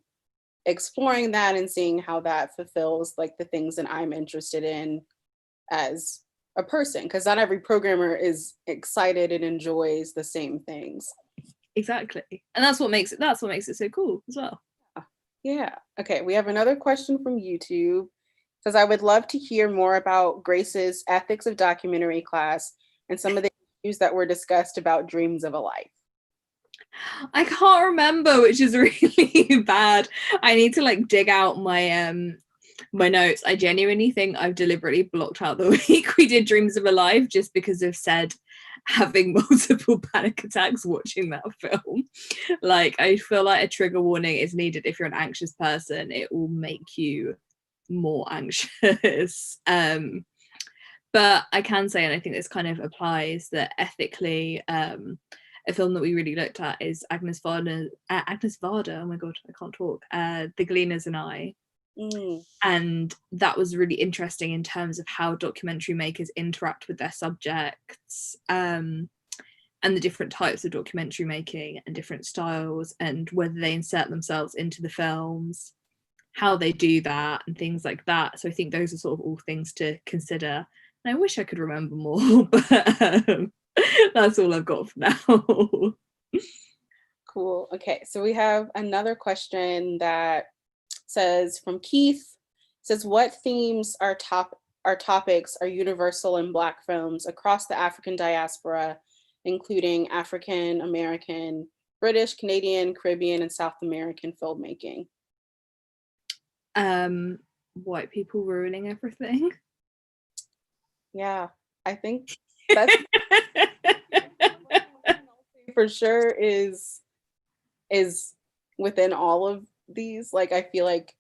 [SPEAKER 1] exploring that and seeing how that fulfills the things that I'm interested in as a person, because not every programmer is excited and enjoys the same things.
[SPEAKER 2] Exactly. And that's what makes it so cool as well.
[SPEAKER 1] Yeah. Okay, we have another question from YouTube. It says, I would love to hear more about Grace's ethics of documentary class and some of the issues that were discussed about dreams of a life.
[SPEAKER 2] I can't remember, which is really bad. I need to dig out my my notes. I genuinely think I've deliberately blocked out the week we did Dreams of a Life just because of said having multiple panic attacks watching that film. Like, I feel like a trigger warning is needed if you're an anxious person. It will make you more anxious. But I can say, and I think this kind of applies, that ethically, a film that we really looked at is Agnes Varda, oh my god, I can't talk, The Gleaners and I. And that was really interesting in terms of how documentary makers interact with their subjects, and the different types of documentary making and different styles, and whether they insert themselves into the films, how they do that, and things like that. So I think those are sort of all things to consider. And I wish I could remember more, but that's all I've got for now.
[SPEAKER 1] Cool. Okay, so we have another question that says from Keith, says, what themes are topics are universal in Black films across the African diaspora, including African American, British, Canadian, Caribbean, and South American filmmaking?
[SPEAKER 2] White people ruining everything.
[SPEAKER 1] Yeah, I think that's for sure is within all of these. Like, I feel like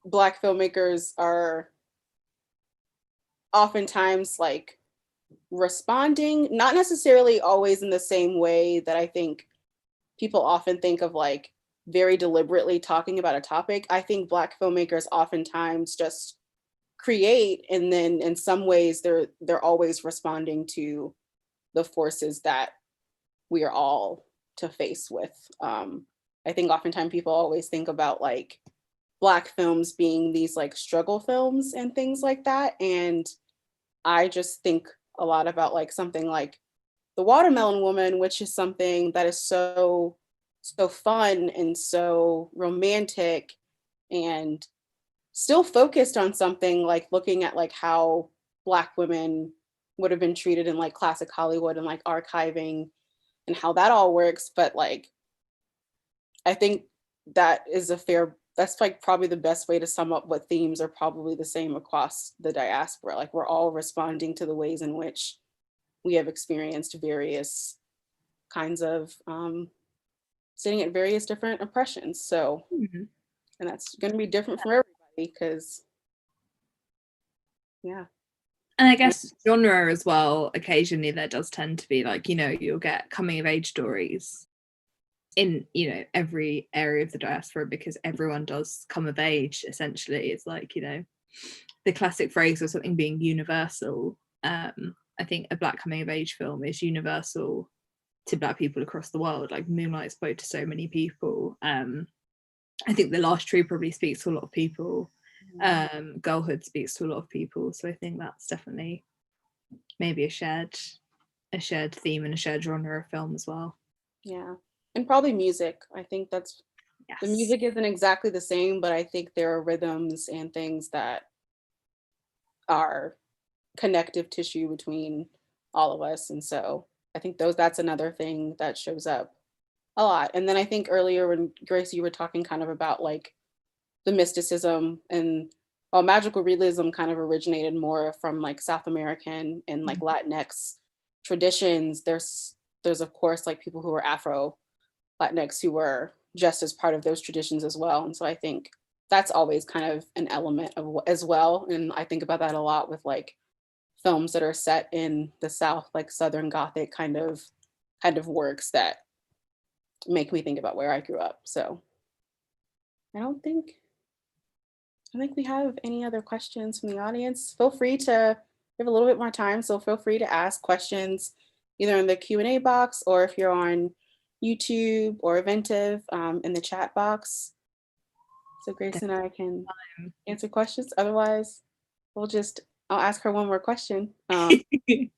[SPEAKER 1] Black filmmakers are oftentimes like responding, not necessarily always in the same way that I think people often think of, like very deliberately talking about a topic. I think Black filmmakers oftentimes just create, and then in some ways they're always responding to the forces that we are all to face with. I think oftentimes people always think about like Black films being these like struggle films and things like that, and I just think a lot about like something like The Watermelon Woman, which is something that is so fun and so romantic and still focused on something like looking at like how Black women would have been treated in like classic Hollywood and like archiving and how that all works. But like, I think that's like probably the best way to sum up what themes are probably the same across the diaspora. Like, we're all responding to the ways in which we have experienced various kinds of sitting at various different oppressions. So, and that's going to be different for everybody because, yeah.
[SPEAKER 2] And I guess genre as well, occasionally there does tend to be like, you know, you'll get coming of age stories in, you know, every area of the diaspora because everyone does come of age, essentially. It's like, you know, the classic phrase of something being universal. I think a Black coming of age film is universal to Black people across the world. Like Moonlight spoke to so many people. I think The Last Tree probably speaks to a lot of people. Girlhood speaks to a lot of people. So I think that's definitely maybe a shared theme and a shared genre of film as well.
[SPEAKER 1] Yeah. And probably music. I think that's, yes. The music isn't exactly the same, but I think there are rhythms and things that are connective tissue between all of us. And so I think that's another thing that shows up a lot. And then I think earlier when Grace, you were talking kind of about like the mysticism and magical realism kind of originated more from like South American and like Latinx traditions. There's of course like people who are Afro Latinx who were just as part of those traditions as well. And so I think that's always kind of an element of as well. And I think about that a lot with like films that are set in the South, like Southern Gothic kind of works that make me think about where I grew up. So I think we have any other questions from the audience. Feel free to, we have a little bit more time, so feel free to ask questions either in the Q&A box or if you're on YouTube or Eventive in the chat box. So Grace and I can answer questions. Otherwise, I'll ask her one more question. If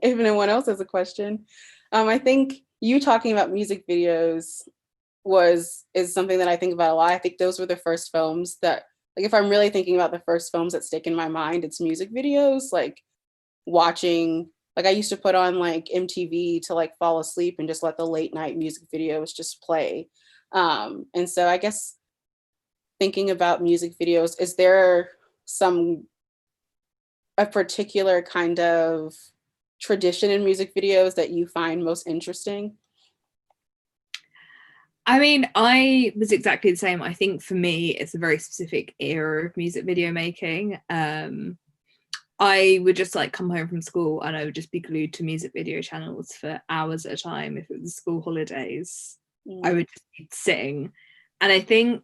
[SPEAKER 1] anyone else has a question. I think you talking about music videos is something that I think about a lot. I think those were the first films that, like, if I'm really thinking about the first films that stick in my mind, it's music videos, like watching, like I used to put on like MTV to like fall asleep and just let the late night music videos just play. And so I guess thinking about music videos, is there a particular kind of tradition in music videos that you find most interesting?
[SPEAKER 2] I mean, I was exactly the same. I think for me, it's a very specific era of music video making. I would just like come home from school and I would just be glued to music video channels for hours at a time. If it was school holidays, I would just be sitting. And I think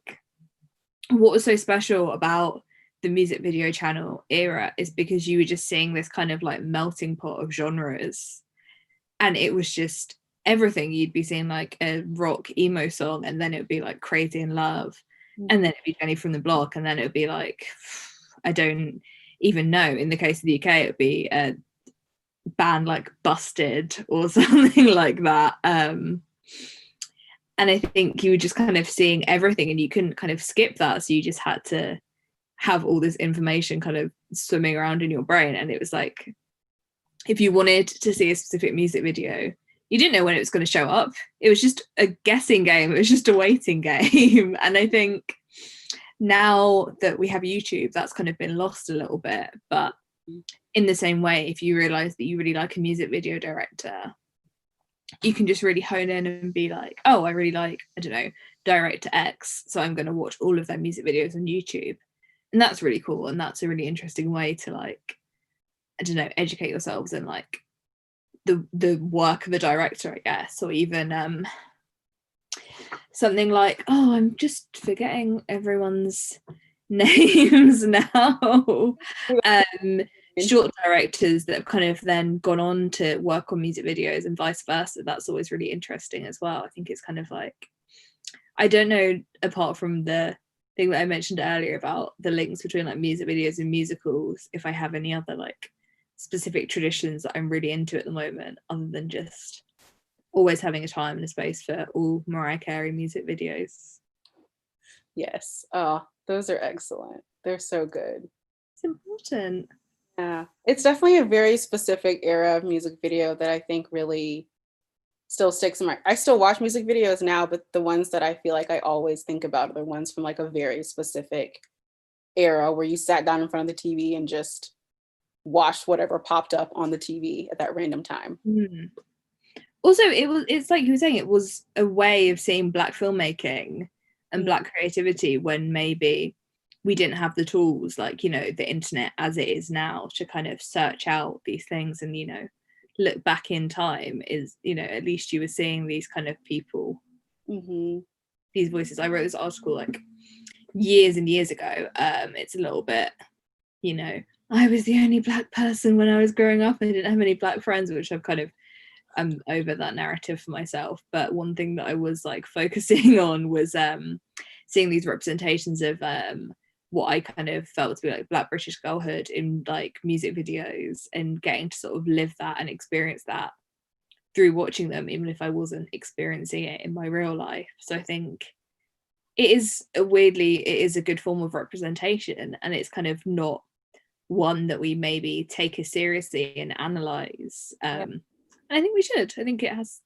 [SPEAKER 2] what was so special about the music video channel era is because you were just seeing this kind of like melting pot of genres. And it was just everything. You'd be seeing like a rock emo song, and then it would be like Crazy in Love, and then it'd be Jenny from the Block, and then it would be like, I don't even know. In the case of the UK, it would be a band like Busted or something like that. And I think you were just kind of seeing everything, and you couldn't kind of skip that. So you just had to have all this information kind of swimming around in your brain. And it was like, if you wanted to see a specific music video, you didn't know when it was going to show up. It was just a guessing game. It was just a waiting game. And I think now that we have YouTube, that's kind of been lost a little bit. But in the same way, if you realize that you really like a music video director, you can just really hone in and be like, oh, I really like, I don't know, director X, so I'm going to watch all of their music videos on YouTube. And that's really cool. And that's a really interesting way to like, I don't know, educate yourselves in like the work of a director, I guess, or even something like, oh, I'm just forgetting everyone's names now. Short directors that have kind of then gone on to work on music videos and vice versa. That's always really interesting as well. I think it's kind of like, I don't know, apart from the thing that I mentioned earlier about the links between like music videos and musicals, if I have any other like specific traditions that I'm really into at the moment, other than just always having a time and a space for all Mariah Carey music videos.
[SPEAKER 1] Yes. Oh, those are excellent. They're so good.
[SPEAKER 2] It's important.
[SPEAKER 1] Yeah. It's definitely a very specific era of music video that I think really still sticks in my, I still watch music videos now, but the ones that I feel like I always think about are the ones from like a very specific era where you sat down in front of the TV and just watched whatever popped up on the TV at that random time.
[SPEAKER 2] Also, it's like you were saying, it was a way of seeing Black filmmaking and Black creativity when maybe we didn't have the tools, like, you know, the internet as it is now, to kind of search out these things and, you know, look back in time. Is, you know, at least you were seeing these kind of people, these voices. I wrote this article like years and years ago. It's a little bit, you know, I was the only Black person when I was growing up. I didn't have any Black friends, which I've kind of, I'm over that narrative for myself. But one thing that I was like focusing on was seeing these representations of what I kind of felt to be like Black British girlhood in like music videos, and getting to sort of live that and experience that through watching them, even if I wasn't experiencing it in my real life. So I think it is a good form of representation, and it's kind of not one that we maybe take as seriously and analyze. And I think we should. I think it's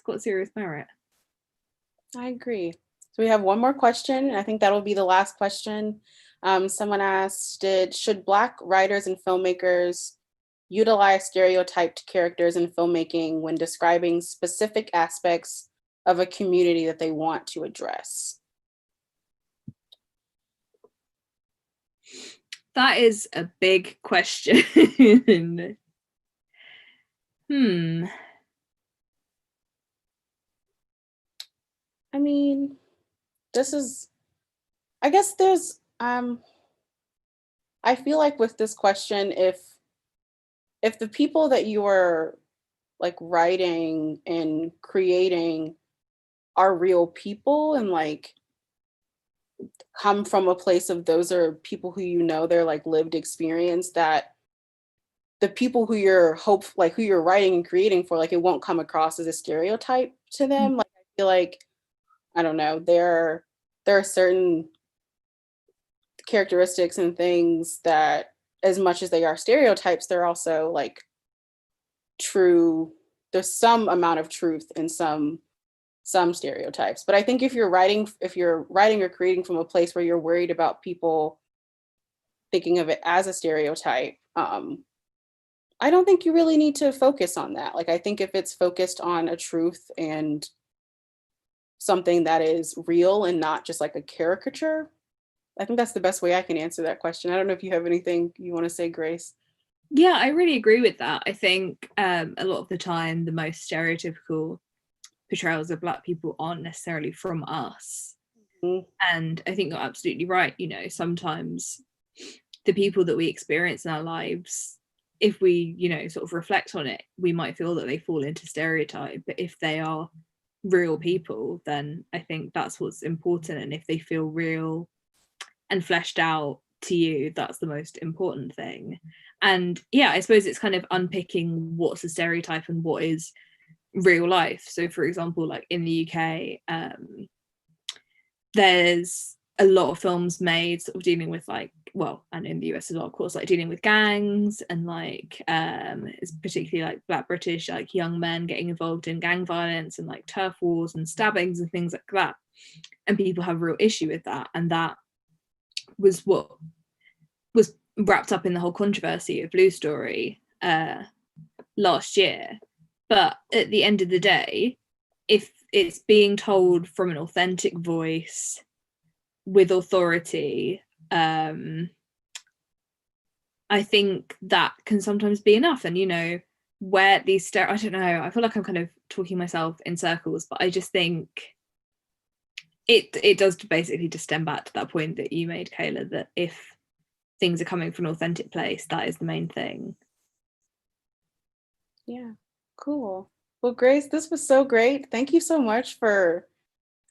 [SPEAKER 2] got serious merit.
[SPEAKER 1] I agree. So we have one more question. I think that'll be the last question. Someone asked, should Black writers and filmmakers utilize stereotyped characters in filmmaking when describing specific aspects of a community that they want to address?
[SPEAKER 2] That is a big question.
[SPEAKER 1] I mean, I guess there's, I feel like with this question, if the people that you are like writing and creating are real people and like come from a place of, those are people who, you know, they're like lived experience, that the people who who you're writing and creating for, like, it won't come across as a stereotype to them. Like, I feel like, I don't know, there are certain characteristics and things that, as much as they are stereotypes, they're also like true. There's some amount of truth in some some stereotypes. But I think if you're writing or creating from a place where you're worried about people thinking of it as a stereotype, I don't think you really need to focus on that. Like, I think if it's focused on a truth and something that is real and not just like a caricature, I think that's the best way I can answer that question. I don't know if you have anything you want to say, Grace.
[SPEAKER 2] Yeah, I really agree with that. I think a lot of the time the most stereotypical portrayals of Black people aren't necessarily from us.
[SPEAKER 1] Mm-hmm.
[SPEAKER 2] And I think you're absolutely right. You know, sometimes the people that we experience in our lives, if we, you know, sort of reflect on it, we might feel that they fall into stereotype. But if they are real people, then I think that's what's important. And if they feel real and fleshed out to you, that's the most important thing. And yeah, I suppose it's kind of unpicking what's a stereotype and what is real life. So for example, like in the UK, there's a lot of films made sort of dealing with like, well, and in the US as well, of course, like dealing with gangs and like it's particularly like Black British like young men getting involved in gang violence and like turf wars and stabbings and things like that. And people have a real issue with that. And that was what was wrapped up in the whole controversy of Blue Story last year. But at the end of the day, if it's being told from an authentic voice with authority, I think that can sometimes be enough. And, you know, where these I don't know, I feel like I'm kind of talking myself in circles, but I just think it does basically just stem back to that point that you made, Kayla, that if things are coming from an authentic place, that is the main thing.
[SPEAKER 1] Yeah, cool. Well, Grace, this was so great. Thank you so much for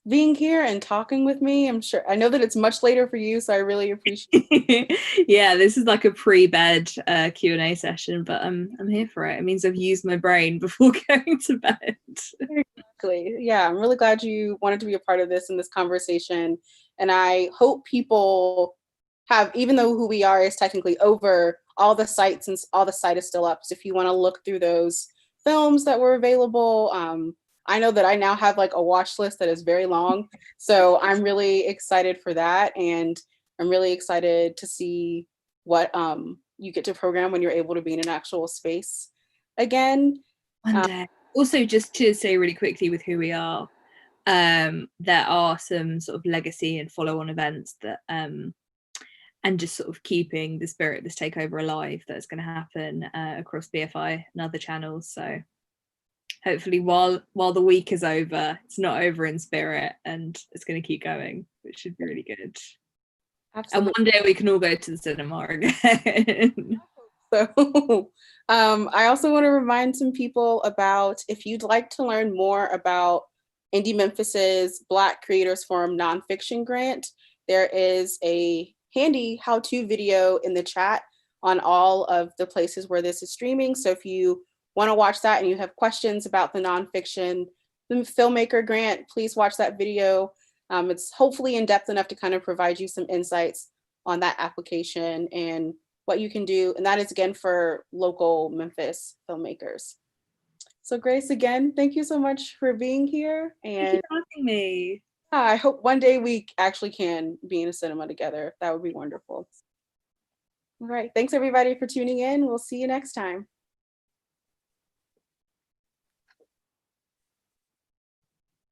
[SPEAKER 1] being here and talking with me. I know that it's much later for you, so I really appreciate it.
[SPEAKER 2] Yeah, this is like a pre-bed Q&A session, but I'm here for it. It means I've used my brain before going to bed.
[SPEAKER 1] Exactly. Yeah, I'm really glad you wanted to be a part of this in this conversation. And I hope people have, even though Who We Are is technically over, all the sites and all the site is still up. So if you want to look through those films that were available, I know that I now have like a watch list that is very long. So I'm really excited for that. And I'm really excited to see what you get to program when you're able to be in an actual space again.
[SPEAKER 2] One day. Also, just to say really quickly with Who We Are, there are some sort of legacy and follow-on events that and just sort of keeping the spirit of this takeover alive that's going to happen across BFI and other channels. So hopefully while the week is over, it's not over in spirit and it's going to keep going, which should be really good. Absolutely. And one day we can all go to the cinema again.
[SPEAKER 1] So I also want to remind some people about, if you'd like to learn more about Indie Memphis's Black Creators Forum nonfiction grant, there is a handy how-to video in the chat on all of the places where this is streaming. So if you want to watch that and you have questions about the nonfiction, the filmmaker grant, please watch that video. It's hopefully in depth enough to kind of provide you some insights on that application and what you can do. And that is again for local Memphis filmmakers. So Grace, again, thank you so much for being here. And
[SPEAKER 2] thank you for having me.
[SPEAKER 1] I hope one day we actually can be in a cinema together. That would be wonderful. All right. Thanks everybody for tuning in. We'll see you next time.